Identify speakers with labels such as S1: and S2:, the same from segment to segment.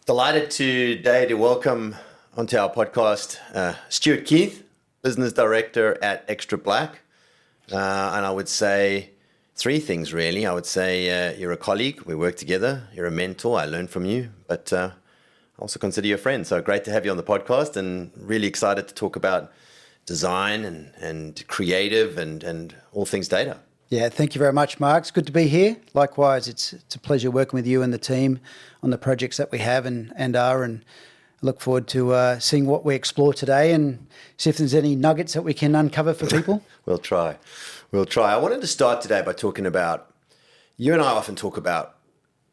S1: Delighted today to welcome onto our podcast Stuart Keith, Business Director at Extrablack. And I would say three things really. I would say you're a colleague, we work together, you're a mentor, I learn from you, but I also consider you a friend. So great to have you on the podcast and really excited to talk about design and creative and all things data.
S2: Yeah, thank you very much, Mark. It's good to be here. Likewise, it's a pleasure working with you and the team on the projects that we have and I look forward to seeing what we explore today and see if there's any nuggets that we can uncover for people.
S1: We'll try. I wanted to start today by talking about, you and I often talk about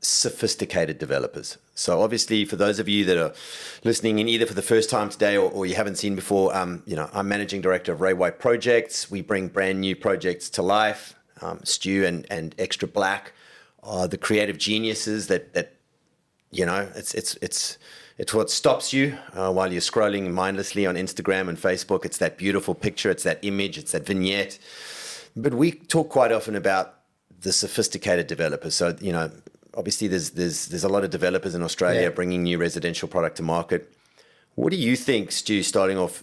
S1: sophisticated developers. So obviously for those of you that are listening in either for the first time today or you haven't seen before, I'm Managing Director of Ray White Projects. We bring brand new projects to life. Stu and Extrablack are the creative geniuses that it's what stops you while you're scrolling mindlessly on Instagram and Facebook. It's that beautiful picture, it's that image, it's that vignette. But we talk quite often about the sophisticated developers. So, obviously there's a lot of developers in Australia bringing new residential product to market. What do you think, Stu, starting off,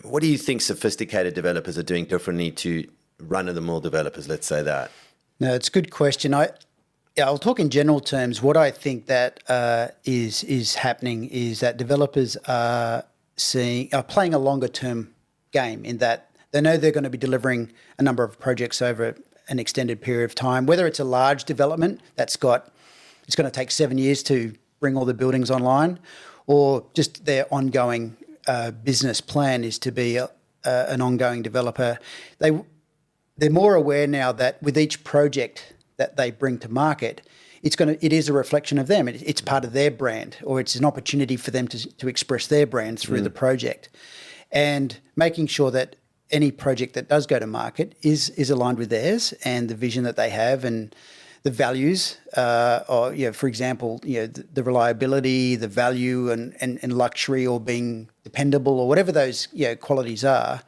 S1: what do you think sophisticated developers are doing differently to run-of-the-mill developers, let's say that?
S2: No, it's a good question. I'll talk in general terms. What I think that is happening is that developers are playing a longer-term game in that they know they're going to be delivering a number of projects over an extended period of time. Whether it's a large development it's going to take 7 years to bring all the buildings online, or just their ongoing business plan is to be an ongoing developer. They're more aware now that with each project that they bring to market, it is a reflection of them. It's part of their brand, or it's an opportunity for them to express their brand through the project. And making sure that any project that does go to market is aligned with theirs and the vision that they have and the values, for example, the reliability, the value and luxury, or being dependable, or whatever those qualities are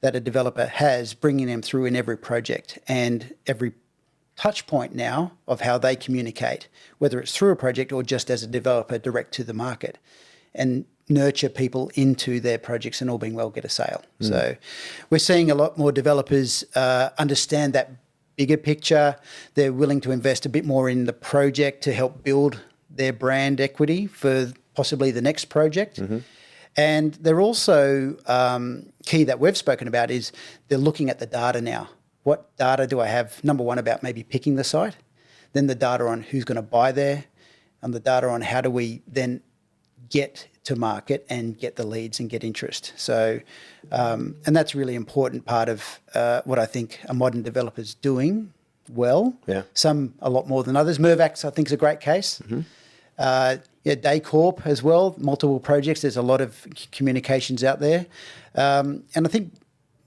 S2: that a developer has, bringing them through in every project and every touch point now of how they communicate, whether it's through a project or just as a developer direct to the market, and nurture people into their projects and all being well get a sale. So we're seeing a lot more developers understand that bigger picture. They're willing to invest a bit more in the project to help build their brand equity for possibly the next project. And they're also key that we've spoken about is they're looking at the data now. What data do I have? Number one, about maybe picking the site, then the data on who's going to buy there, and the data on how do we then get to market and get the leads and get interest. So, and that's a really important part of what I think a modern developer's doing well. Yeah. Some a lot more than others. Mervax, I think, is a great case. Daycorp as well, multiple projects. There's a lot of communications out there. And I think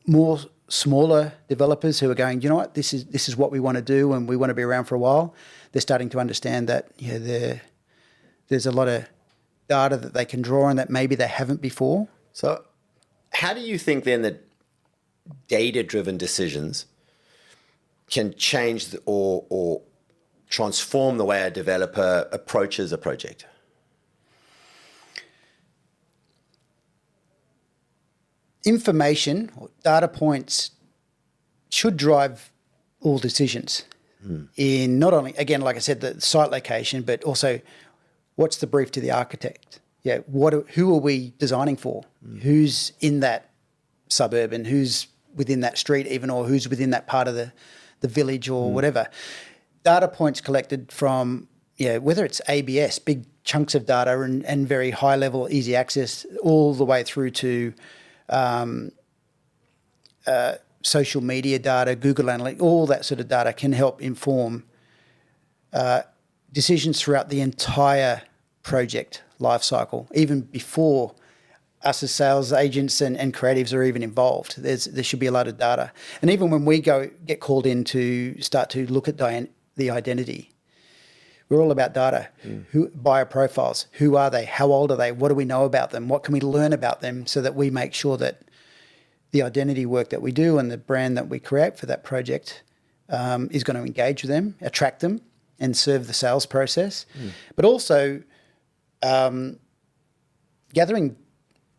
S2: more smaller developers who are going, you know what, this is what we want to do and we want to be around for a while. They're starting to understand that there's a lot of data that they can draw on that maybe they haven't before.
S1: So how do you think then that data-driven decisions can change or transform the way a developer approaches a project?
S2: Information or data points should drive all decisions in not only, again, like I said, the site location, but also what's the brief to the architect? Who are we designing for? Who's in that suburb and who's within that street even, or who's within that part of the village or whatever. Data points collected from, whether it's ABS, big chunks of data and very high level, easy access, all the way through to social media data, Google Analytics, all that sort of data can help inform decisions throughout the entire project life cycle, even before us as sales agents and creatives are even involved. There should be a lot of data. And even when we get called in to start to look at the identity, we're all about data. Buyer profiles, who are they? How old are they? What do we know about them? What can we learn about them so that we make sure that the identity work that we do and the brand that we create for that project is going to engage with them, attract them, and serve the sales process. But also gathering,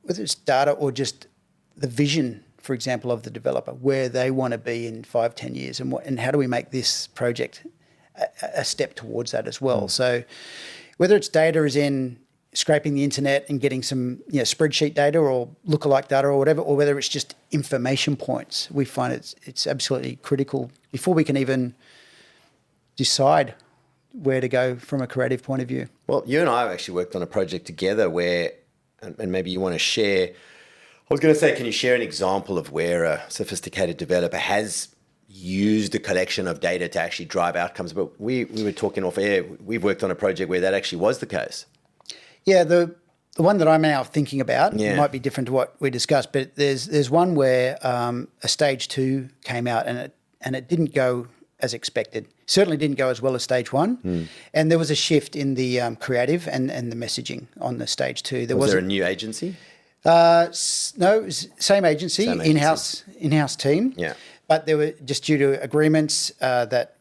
S2: whether it's data or just the vision, for example, of the developer, where they want to be in 5-10 years, and how do we make this project a step towards that as well. So whether it's data as in scraping the internet and getting some spreadsheet data or lookalike data or whatever, or whether it's just information points, we find it's absolutely critical before we can even decide where to go from a creative point of view.
S1: Well, you and I have actually worked on a project together where, and maybe you want to share, I was going to say, can you share an example of where a sophisticated developer has used a collection of data to actually drive outcomes? But we were talking off air, we've worked on a project where that actually was the case.
S2: Yeah, the one that I'm now thinking about might be different to what we discussed, but there's one where a stage 2 came out and it didn't go as expected. Certainly didn't go as well as stage 1. And there was a shift in the creative and the messaging on the stage 2.
S1: Was there a new agency?
S2: No, it was same agency, in-house team.
S1: Yeah.
S2: But there were, just due to agreements that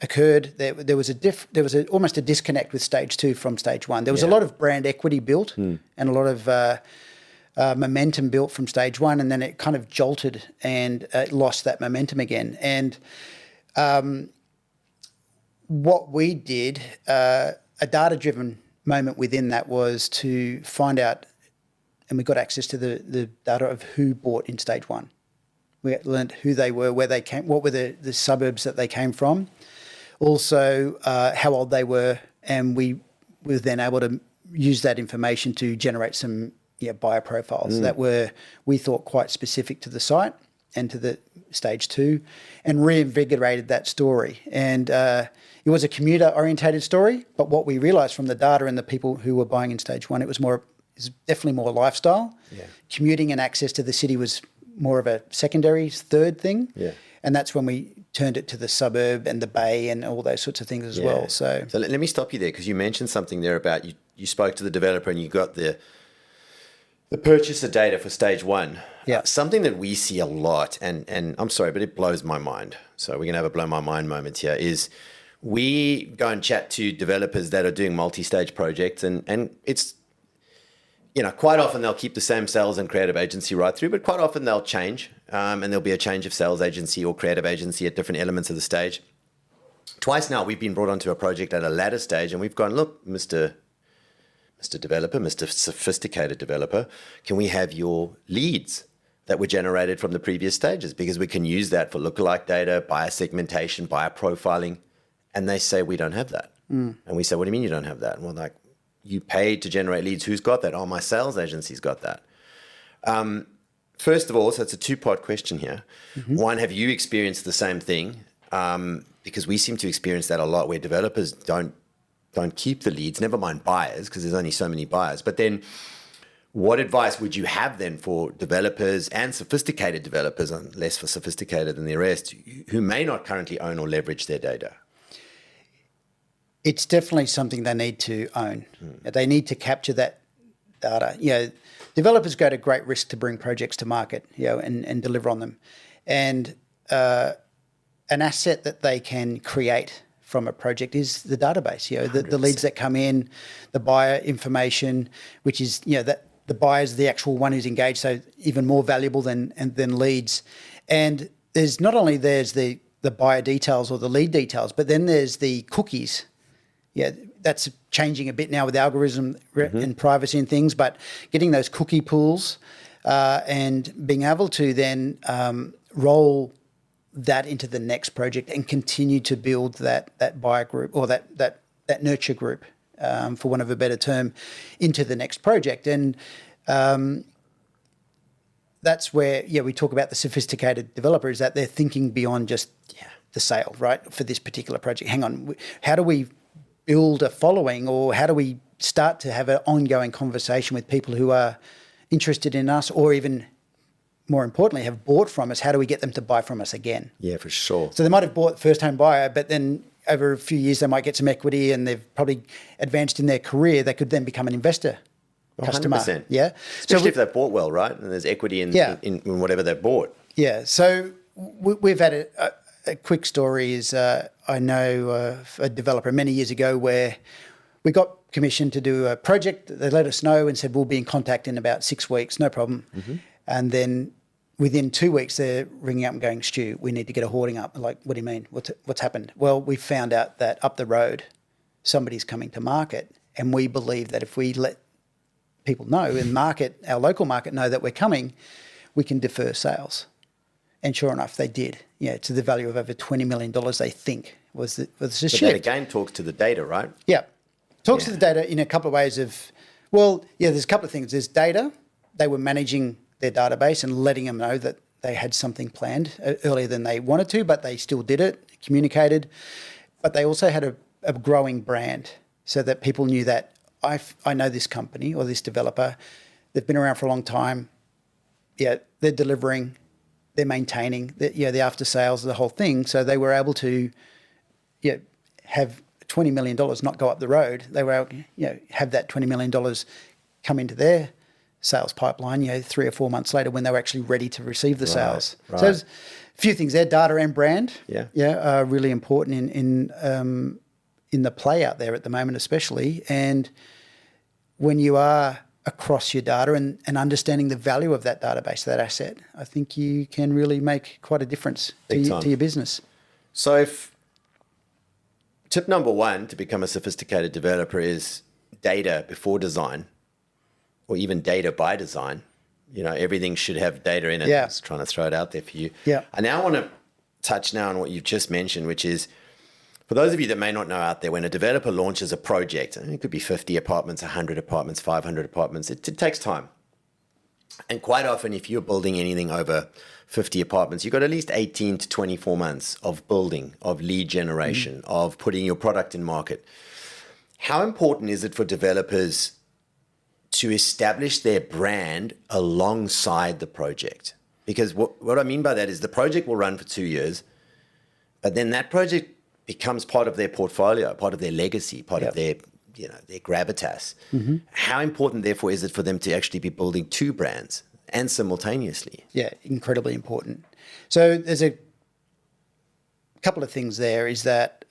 S2: occurred, there was almost a disconnect with stage 2 from stage 1. There was a lot of brand equity built and a lot of momentum built from stage 1, and then it kind of jolted and lost that momentum again. And what we did, a data-driven moment within that, was to find out, and we got access to the data of who bought in stage 1. We learned who they were, where they came, what were the suburbs that they came from, also how old they were, and we were then able to use that information to generate some buyer profiles that were, we thought, quite specific to the site and to the stage 2, and reinvigorated that story. And it was a commuter-orientated story, but what we realised from the data and the people who were buying in stage 1, it was definitely more lifestyle. Yeah. Commuting and access to the city was more of a secondary, third thing. Yeah. And that's when we turned it to the suburb and the bay and all those sorts of things as well. So
S1: let me stop you there, because you mentioned something there about you spoke to the developer and you got the purchaser data for stage 1.
S2: Yeah.
S1: Something that we see a lot, and I'm sorry, but it blows my mind. So we're going to have a blow my mind moment here, is we go and chat to developers that are doing multi-stage projects, and it's, quite often they'll keep the same sales and creative agency right through, but quite often they'll change, and there'll be a change of sales agency or creative agency at different elements of the stage. Twice now we've been brought onto a project at a latter stage, and we've gone, look, Mr. Developer, Mr. Sophisticated Developer, can we have your leads that were generated from the previous stages? Because we can use that for lookalike data, buyer segmentation, buyer profiling. And they say, we don't have that. And we say, what do you mean you don't have that? And we're like, you paid to generate leads. Who's got that? Oh, my sales agency's got that. First of all, so it's a two-part question here. One, have you experienced the same thing? Because we seem to experience that a lot, where developers don't keep the leads, never mind buyers, because there's only so many buyers. But then what advice would you have then for developers and sophisticated developers, and less for sophisticated than the rest, who may not currently own or leverage their data?
S2: It's definitely something they need to own. They need to capture that data. Developers go to great risk to bring projects to market, and deliver on them. And an asset that they can create from a project is the database. The leads that come in, the buyer information, which is that the buyer is the actual one who's engaged, so even more valuable than leads. And there's not only the buyer details or the lead details, but then there's the cookies. That's changing a bit now with algorithm and privacy and things, but getting those cookie pools and being able to then roll that into the next project and continue to build that buyer group, or that nurture group, for want of a better term, into the next project. And that's where we talk about the sophisticated developer, is that they're thinking beyond just the sale, right, for this particular project. Hang on, how do we build a following, or how do we start to have an ongoing conversation with people who are interested in us, or even more importantly, have bought from us? How do we get them to buy from us again? Yeah,
S1: for sure.
S2: So they might have bought first-home buyer, but then over a few years they might get some equity and they've probably advanced in their career. They could then become an investor customer.
S1: 100%.
S2: Yeah.
S1: Especially if they've bought well, right? And there's equity in whatever they've bought.
S2: Yeah. So we've had a quick story is I know a developer many years ago where we got commissioned to do a project. They let us know and said, we'll be in contact in about 6 weeks, no problem. And then within 2 weeks, they're ringing up and going, Stu, we need to get a hoarding up. I'm like, what do you mean? What's happened? Well, we found out that up the road, somebody's coming to market, and we believe that if we let people know and our local market know that we're coming, we can defer sales. And sure enough, they did. To the value of over $20 million, they think was the shift.
S1: That again talks to the data, right?
S2: Yeah. Talks to the data in a couple of ways there's a couple of things. There's data. They were managing their database and letting them know that they had something planned earlier than they wanted to, but they still did it, communicated. But they also had a growing brand so that people knew that I know this company or this developer. They've been around for a long time. Yeah, they're delivering, they're maintaining, the after sales, the whole thing. So they were able to have $20 million not go up the road. They were able to have that $20 million come into their sales pipeline 3 or 4 months later when they were actually ready to receive the sales.
S1: Right.
S2: So there's a few things there. Data and brand are really important in the play out there at the moment especially. And when you are across your data and understanding the value of that database, that asset, I think you can really make quite a difference to your business.
S1: So if tip number 1 to become a sophisticated developer is data before design, or even data by design, everything should have data in it.
S2: Yeah.
S1: I'm just trying to throw it out there for you.
S2: Yeah.
S1: I now want to touch now on what you've just mentioned, which is, for those of you that may not know out there, when a developer launches a project, it could be 50 apartments, 100 apartments, 500 apartments, it takes time. And quite often, if you're building anything over 50 apartments, you've got at least 18 to 24 months of building, of lead generation, of putting your product in market. How important is it for developers to establish their brand alongside the project? Because what I mean by that is the project will run for 2 years, but then that project becomes part of their portfolio, part of their legacy, part of their gravitas. How important, therefore, is it for them to actually be building 2 brands and simultaneously? Yeah,
S2: incredibly important. So there's a couple of things there is that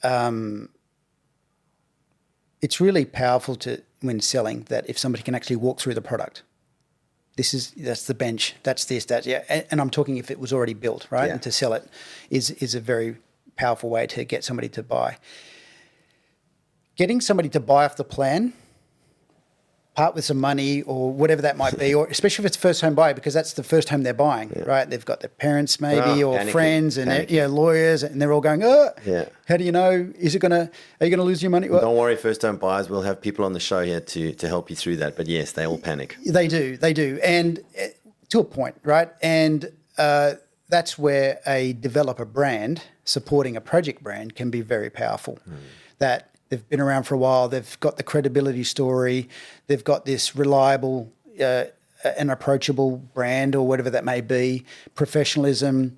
S2: it's really powerful when selling that if somebody can actually walk through the product. That's the bench, that's this, that, and I'm talking if it was already built, right?
S1: Yeah.
S2: And to sell it is a very powerful way to get somebody to buy. Getting somebody to buy off the plan, part with some money or whatever that might be, or especially if it's first home buyer, because that's the first home they're buying, right? They've got their parents maybe or friends and lawyers, and they're all going, how do you know? Are you going to lose your money?
S1: Well, don't worry, first home buyers, we'll have people on the show here to help you through that. But yes, they all panic.
S2: They do. And to a point, right? And that's where a developer brand supporting a project brand can be very powerful. That they've been around for a while, they've got the credibility story, they've got this reliable and approachable brand or whatever that may be, professionalism,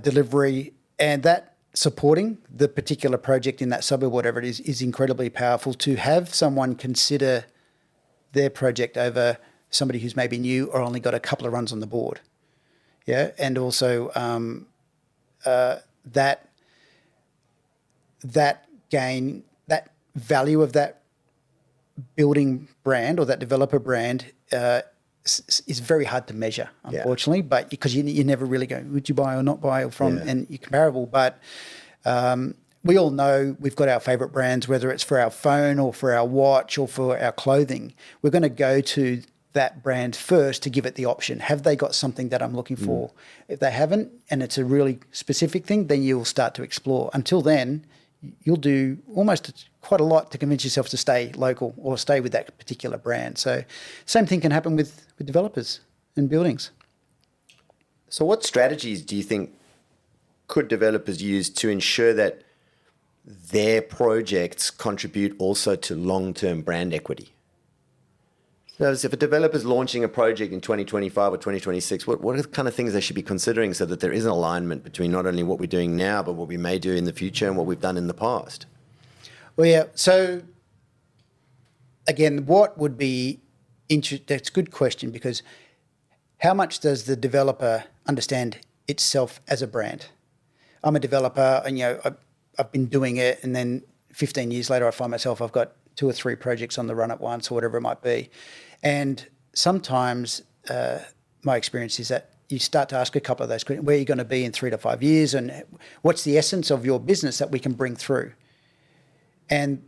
S2: delivery, and that supporting the particular project in that suburb, whatever it is incredibly powerful to have someone consider their project over somebody who's maybe new or only got a couple of runs on the board. Yeah, and also that gain, that value of that building brand or that developer brand is very hard to measure, unfortunately. But because you never really go, would you buy or not buy from, and you're comparable. But we all know we've got our favourite brands, whether it's for our phone or for our watch or for our clothing. We're going to go to that brand first to give it the option. Have they got something that I'm looking for? If they haven't, and it's a really specific thing, then you'll start to explore. Until then, you'll do almost quite a lot to convince yourself to stay local or stay with that particular brand. So same thing can happen with developers and buildings.
S1: So what strategies do you think could developers use to ensure that their projects contribute also to long-term brand equity? So if a developer is launching a project in 2025 or 2026, what are the kind of things they should be considering so that there is an alignment between not only what we're doing now, but what we may do in the future and what we've done in the past?
S2: Well, yeah. So again, what would be interesting? That's a good question, because how much does the developer understand itself as a brand? I'm a developer, and I've been doing it, and then 15 years later, I find myself I've got 2 or 3 projects on the run at once or whatever it might be. And sometimes my experience is that you start to ask a couple of those questions. Where are you going to be in 3 to 5 years? And what's the essence of your business that we can bring through? And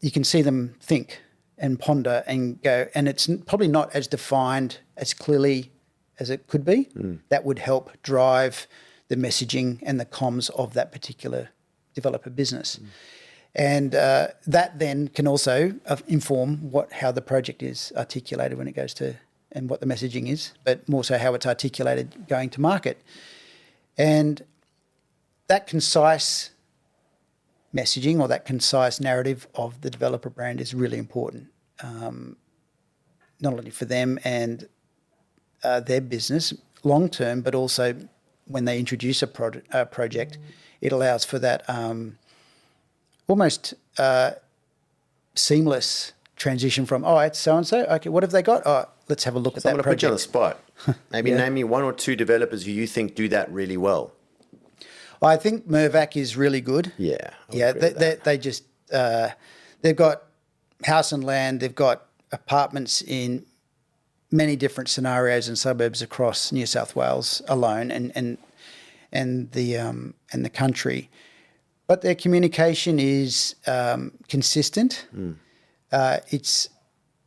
S2: you can see them think and ponder and go, and it's probably not as defined as clearly as it could be. That would help drive the messaging and the comms of that particular developer business. And that then can also inform how the project is articulated when it goes to, and what the messaging is, but more so how it's articulated going to market. And that concise messaging or that concise narrative of the developer brand is really important, not only for them and their business long term, but also when they introduce a project, it allows for that almost seamless transition from, oh, it's so-and-so, okay, what have they got? Oh, let's have a look at that
S1: I'm going to put you on the spot. Maybe
S2: Yeah.
S1: name me 1 or 2 developers who you think do that really well.
S2: I think Mirvac is really good.
S1: Yeah. I would
S2: Yeah,
S1: agree with that.
S2: they just, they've got house and land, they've got apartments in many different scenarios and suburbs across New South Wales alone and the country. But their communication is consistent. It's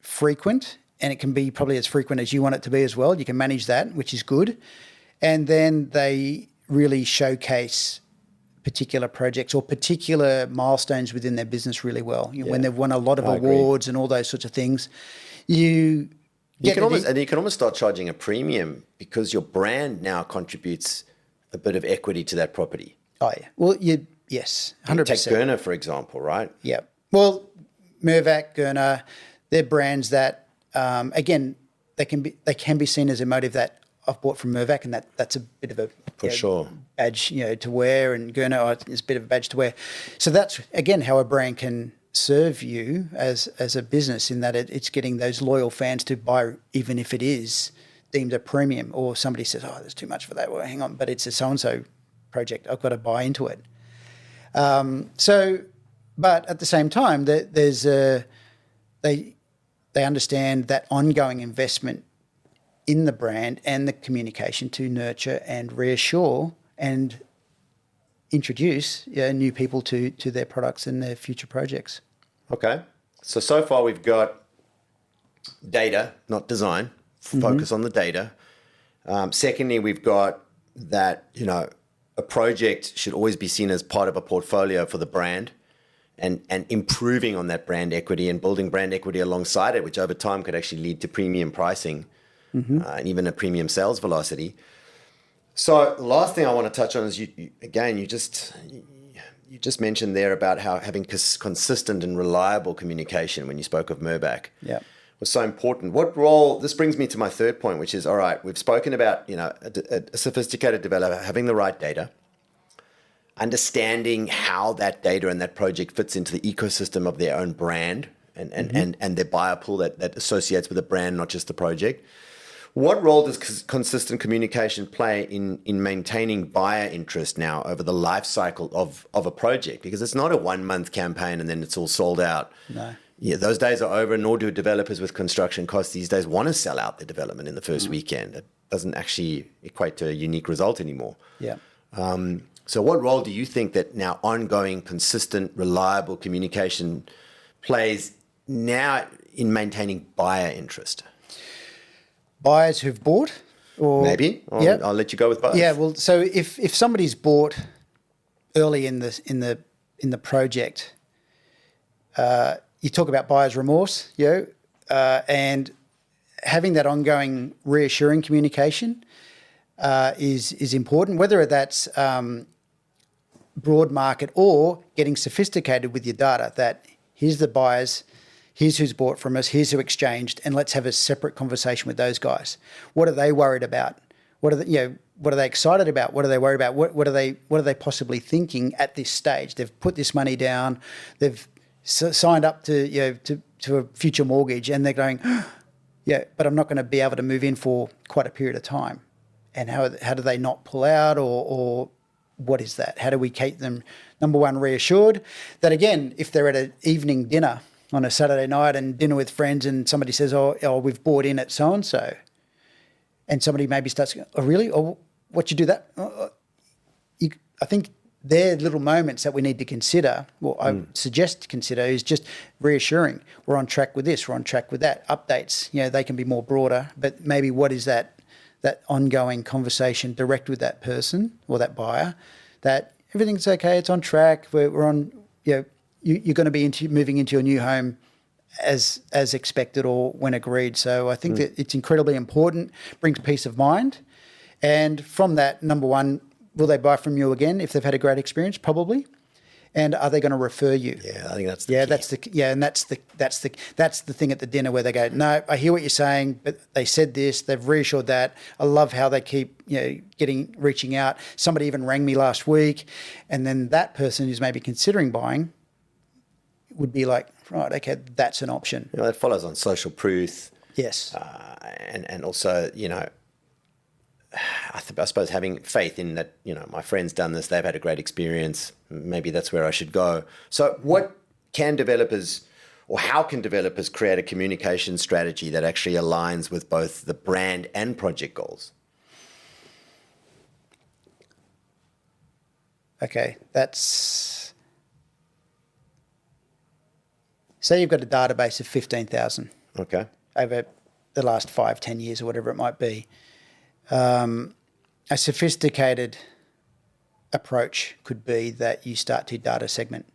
S2: frequent, and it can be probably as frequent as you want it to be as well. You can manage that, which is good. And then they really showcase particular projects or particular milestones within their business really well. When they've won a lot of
S1: I agree.
S2: awards and all those sorts of things, you
S1: can almost start charging a premium because your brand now contributes a bit of equity to that property.
S2: Oh yeah. Well, yes, 100%.
S1: Take Gurner, for example, right?
S2: Yeah. Well, Mirvac, Gurner, they're brands that, again, they can be seen as a motive that I've bought from Mirvac, and that's a bit of a
S1: sure
S2: badge, to wear, and Gurner is a bit of a badge to wear. So that's again how a brand can serve you as a business, in that it's getting those loyal fans to buy, even if it is deemed a premium, or somebody says, oh, there's too much for that. Well, hang on, but it's a so-and-so project. I've got to buy into it. But at the same time, they understand that ongoing investment in the brand and the communication to nurture and reassure and introduce new people to their products and their future projects.
S1: Okay. So far we've got data, not design. Focus on the data. Secondly, we've got that, a project should always be seen as part of a portfolio for the brand, and improving on that brand equity and building brand equity alongside it, which over time could actually lead to premium pricing and even a premium sales velocity. So the last thing I want to touch on is you just mentioned there about how having consistent and reliable communication when you spoke of Mirvac.
S2: Yeah.
S1: Was so important. What role, this brings me to my third point, which is, all right, we've spoken about, a sophisticated developer having the right data, understanding how that data and that project fits into the ecosystem of their own brand and their buyer pool that associates with the brand, not just the project. What role does consistent communication play in maintaining buyer interest now over the life cycle of a project? Because it's not a 1 month campaign and then it's all sold out.
S2: No.
S1: Yeah, those days are over, nor do developers with construction costs these days want to sell out their development in the first weekend. It doesn't actually equate to a unique result anymore.
S2: Yeah.
S1: So what role do you think that now ongoing, consistent, reliable communication plays now in maintaining buyer interest?
S2: Buyers who've bought, or
S1: Maybe. I'll let you go with both.
S2: Yeah. Well, so if somebody's bought early in the project, you talk about buyer's remorse, and having that ongoing reassuring communication is important, whether that's broad market or getting sophisticated with your data, that here's the buyers, here's who's bought from us, here's who exchanged, and let's have a separate conversation with those guys. What are they worried about? What are they excited about? What are they worried about? What are they possibly thinking at this stage? They've put this money down, they've signed up to a future mortgage, and they're going, but I'm not going to be able to move in for quite a period of time. And how do they not pull out, or what is that? How do we keep them number one, reassured that, again, if they're at an evening dinner on a Saturday night and dinner with friends and somebody says, oh we've bought in at so-and-so, and somebody maybe starts going, oh, really? Oh, what you do that? I think they're little moments that we need to consider, I suggest to consider, is just reassuring. We're on track with this, we're on track with that. Updates, they can be more broader, but maybe what is that ongoing conversation direct with that person or that buyer, that everything's okay, it's on track, we're on, you're going to be moving into your new home as expected or when agreed. So I think that it's incredibly important, brings peace of mind. And from that, number one, will they buy from you again if they've had a great experience? Probably. And are they going to refer you?
S1: Yeah, I think that's the key.
S2: And that's the thing at the dinner where they go, no, I hear what you're saying, but they said this, they've reassured that. I love how they keep reaching out. Somebody even rang me last week, and then that person who's maybe considering buying would be like, right, okay, that's an option.
S1: That follows on social proof.
S2: Yes.
S1: And also, I suppose having faith in that, my friend's done this, they've had a great experience, maybe that's where I should go. So what can developers, or how can developers create a communication strategy that actually aligns with both the brand and project goals?
S2: Okay, say you've got a database of 15,000.
S1: Okay.
S2: Over the last 5-10 years or whatever it might be. A sophisticated approach could be that you start to data segment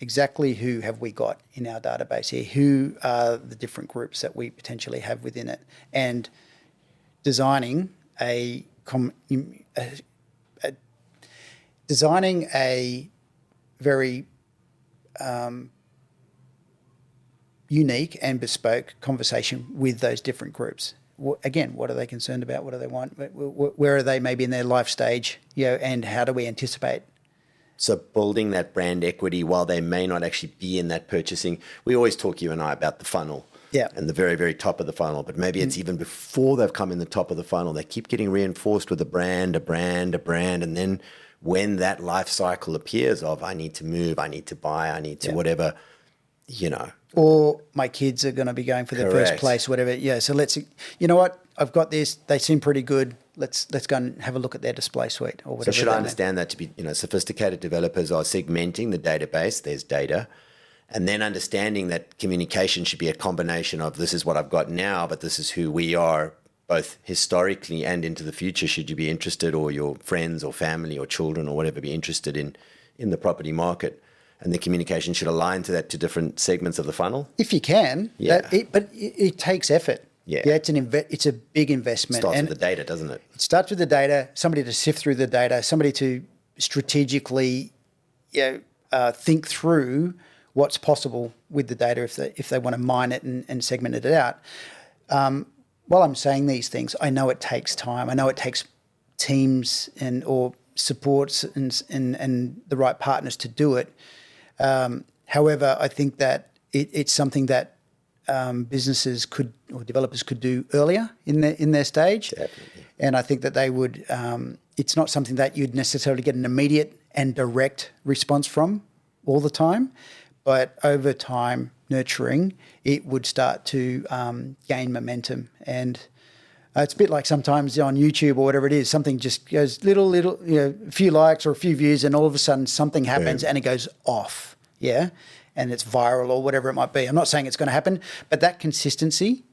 S2: exactly who have we got in our database here, who are the different groups that we potentially have within it, and designing a very unique and bespoke conversation with those different groups. Again, what are they concerned about? What do they want? Where are they maybe in their life stage? And how do we anticipate?
S1: So building that brand equity while they may not actually be in that purchasing. We always talk, you and I, about the funnel.
S2: Yeah.
S1: And the very, very top of the funnel. But maybe it's even before they've come in the top of the funnel. They keep getting reinforced with a brand. And then when that life cycle appears of, I need to move, I need to buy, I need to whatever,
S2: Or my kids are going to be going for their first place, whatever. Yeah, so you know what? I've got this. They seem pretty good. Let's go and have a look at their display suite or whatever.
S1: So should I understand that to be, sophisticated developers are segmenting the database, there's data, and then understanding that communication should be a combination of this is what I've got now, but this is who we are, both historically and into the future, should you be interested, or your friends or family or children or whatever be interested in the property market. And the communication should align to different segments of the funnel?
S2: If you can.
S1: Yeah.
S2: But it takes effort.
S1: Yeah.
S2: It's a big investment.
S1: It starts with the data, doesn't it?
S2: It starts with the data, somebody to sift through the data, somebody to strategically think through what's possible with the data if they want to mine it and segment it out. While I'm saying these things, I know it takes time. I know it takes teams or supports and the right partners to do it. However, I think that it's something that businesses could or developers could do earlier in their stage.
S1: Definitely.
S2: And I think that they would. It's not something that you'd necessarily get an immediate and direct response from all the time, but over time, nurturing, it would start to gain momentum. And it's a bit like sometimes on YouTube or whatever it is, something just goes little, a few likes or a few views, and all of a sudden something happens and it goes off, and it's viral or whatever it might be. I'm not saying it's going to happen, but that consistency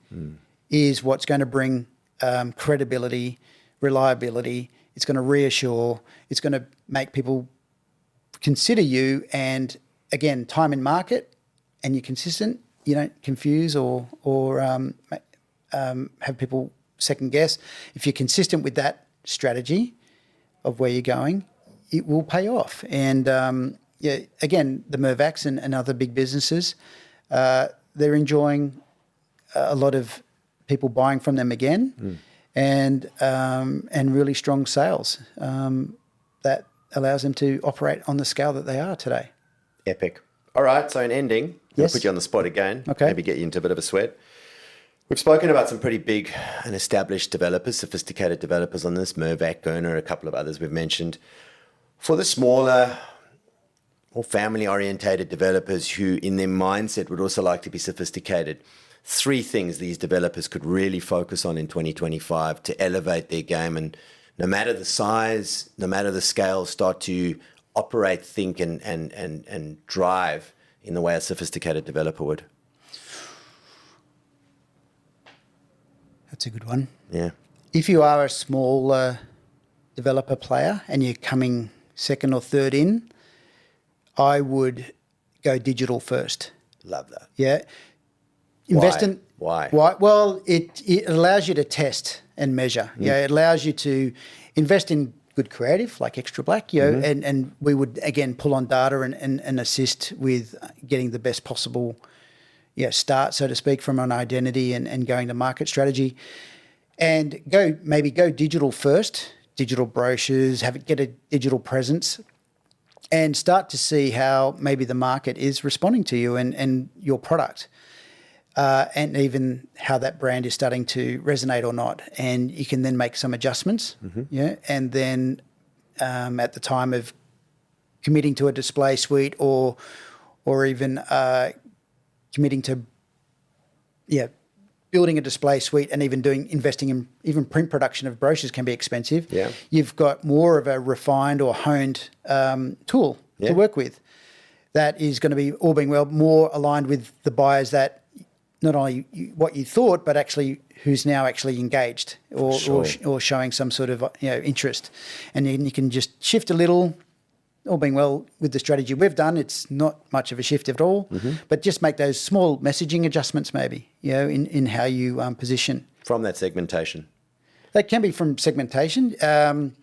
S2: is what's going to bring credibility, reliability. It's going to reassure. It's going to make people consider you. And again, time in market, and you're consistent. You don't confuse or have people second guess. If you're consistent with that strategy of where you're going, it will pay off. And again, the Mervacs and other big businesses, they're enjoying a lot of people buying from them again, and really strong sales that allows them to operate on the scale that they are today.
S1: Epic. All right, so in ending,
S2: Yes.
S1: I'll put you on the spot again,
S2: Okay.
S1: maybe get you into a bit of a sweat. We've spoken about some pretty big and established developers, sophisticated developers on this, Mervac, Gurner, a couple of others we've mentioned. For the smaller or family-orientated developers who in their mindset would also like to be sophisticated, 3 things these developers could really focus on in 2025 to elevate their game, and no matter the size, no matter the scale, start to operate, think, and drive in the way a sophisticated developer would?
S2: That's a good one.
S1: Yeah.
S2: If you are a small developer player and you're coming second or third in, I would go digital first.
S1: Love that.
S2: Yeah. Invest in.
S1: Why?
S2: Well, it allows you to test and measure. Yeah, it allows you to invest in good creative like Extrablack, and we would again pull on data and assist with getting the best possible start, so to speak, from an identity and going to market strategy. And go digital first, digital brochures, get a digital presence, and start to see how maybe the market is responding to you and your product. And even how that brand is starting to resonate or not. And you can then make some adjustments. And then at the time of committing to a display suite or even committing to building a display suite and even investing in even print production of brochures can be expensive.
S1: Yeah.
S2: You've got more of a refined or honed tool to work with that is going to be, all being well, more aligned with the buyers that not only what you thought, but actually who's now actually engaged or showing some sort of interest. And then you can just shift a little, all being well, with the strategy we've done. It's not much of a shift at all, but just make those small messaging adjustments maybe, in how you position.
S1: From that segmentation.
S2: That can be from segmentation. Well,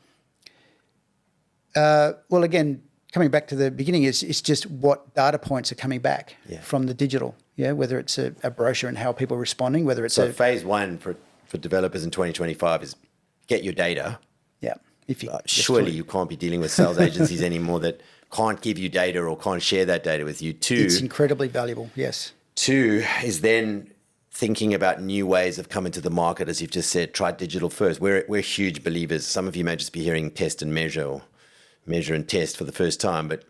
S2: again, coming back to the beginning, it's just what data points are coming back from the digital. Whether it's a brochure and how people are responding, whether it's
S1: phase 1 for developers in 2025 is get your data.
S2: Yeah. If you
S1: surely you can't be dealing with sales agencies anymore that can't give you data or can't share that data with you. 2,
S2: it's incredibly valuable. Yes.
S1: 2 is then thinking about new ways of coming to the market, as you've just said. Try digital first. We're huge believers. Some of you may just be hearing test and measure, or measure and test for the first time, but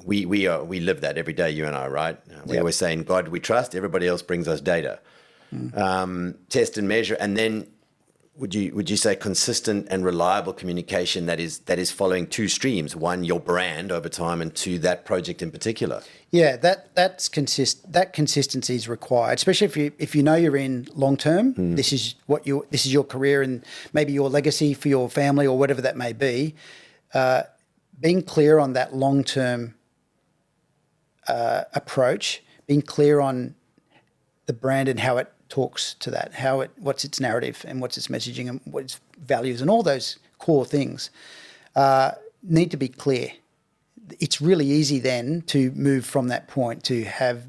S1: we live that every day, you and I, right? We always say, in God we trust. Everybody else brings us data. Test and measure, and then would you say consistent and reliable communication that is following 2 streams: 1, your brand over time, and 2, that project in particular.
S2: Yeah, that consistency is required, especially if you know you're in long term. This is your career and maybe your legacy for your family or whatever that may be. Being clear on that long term approach, being clear on the brand and how it talks to that, what's its narrative and what's its messaging and what its values and all those core things need to be clear. It's really easy then to move from that point to have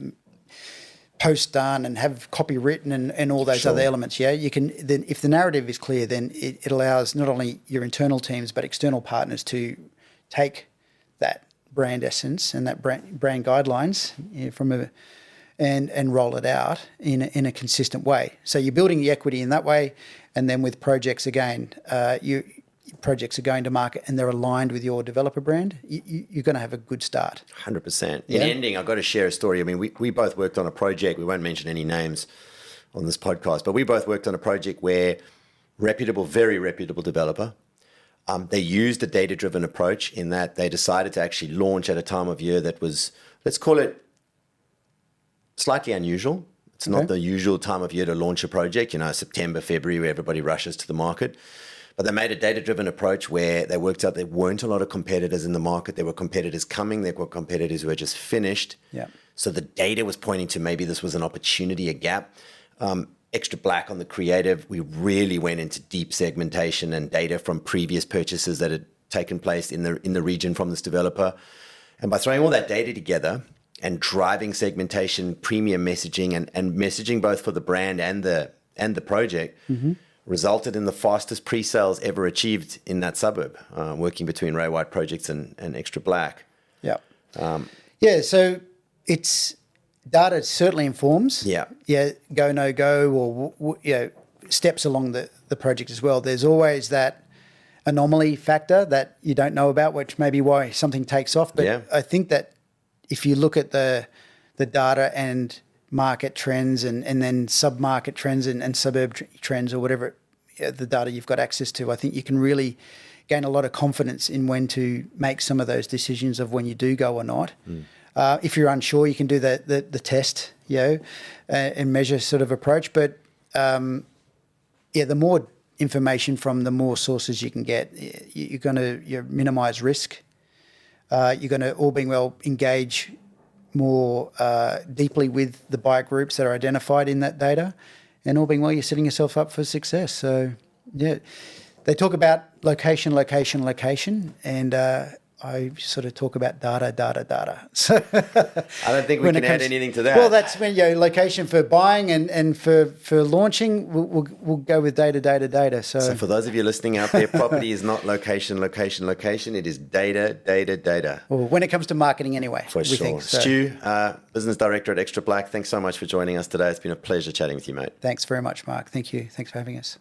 S2: posts done and have copy written and all those other elements. Yeah, you can then, if the narrative is clear, then it allows not only your internal teams but external partners to take that brand essence and that brand guidelines and roll it out in a consistent way. So you're building the equity in that way, and then with projects again, projects are going to market and they're aligned with your developer brand. You're going to have a good start.
S1: 100%. In ending, I've got to share a story. I mean, we both worked on a project. We won't mention any names on this podcast, but we both worked on a project where very reputable developer. They used a data-driven approach in that they decided to actually launch at a time of year that was, let's call it, slightly unusual. It's not the usual time of year to launch a project, September, February, where everybody rushes to the market. But they made a data-driven approach where they worked out there weren't a lot of competitors in the market. There were competitors coming. There were competitors who had just finished.
S2: Yeah.
S1: So the data was pointing to maybe this was an opportunity, a gap. Extrablack on the creative, we really went into deep segmentation and data from previous purchases that had taken place in the region from this developer. And by throwing all that data together and driving segmentation, premium messaging, and messaging both for the brand and the project, resulted in the fastest pre-sales ever achieved in that suburb, working between Ray White Projects and Extrablack.
S2: Yeah. So it's data certainly informs.
S1: Yeah.
S2: Go, no go, or steps along the project as well. There's always that anomaly factor that you don't know about, which may be why something takes off. But I think that if you look at the data and market trends and then sub-market trends and suburb trends or whatever the data you've got access to, I think you can really gain a lot of confidence in when to make some of those decisions of when you do go or not. If you're unsure, you can do the test, and measure sort of approach. But the more information from the more sources you can get, you're going to minimise risk. You're going to, all being well, engage more deeply with the buyer groups that are identified in that data, and all being well, you're setting yourself up for success. So, they talk about location, and I sort of talk about data. So
S1: I don't think we can add anything to that.
S2: Well, that's when location for buying and for launching, we'll go with data.
S1: So for those of you listening out there, property is not location. It is data.
S2: Well, when it comes to marketing, anyway.
S1: For sure.
S2: Think, so.
S1: Stu, business director at Extrablack, thanks so much for joining us today. It's been a pleasure chatting with you, mate.
S2: Thanks very much, Mark. Thank you. Thanks for having us.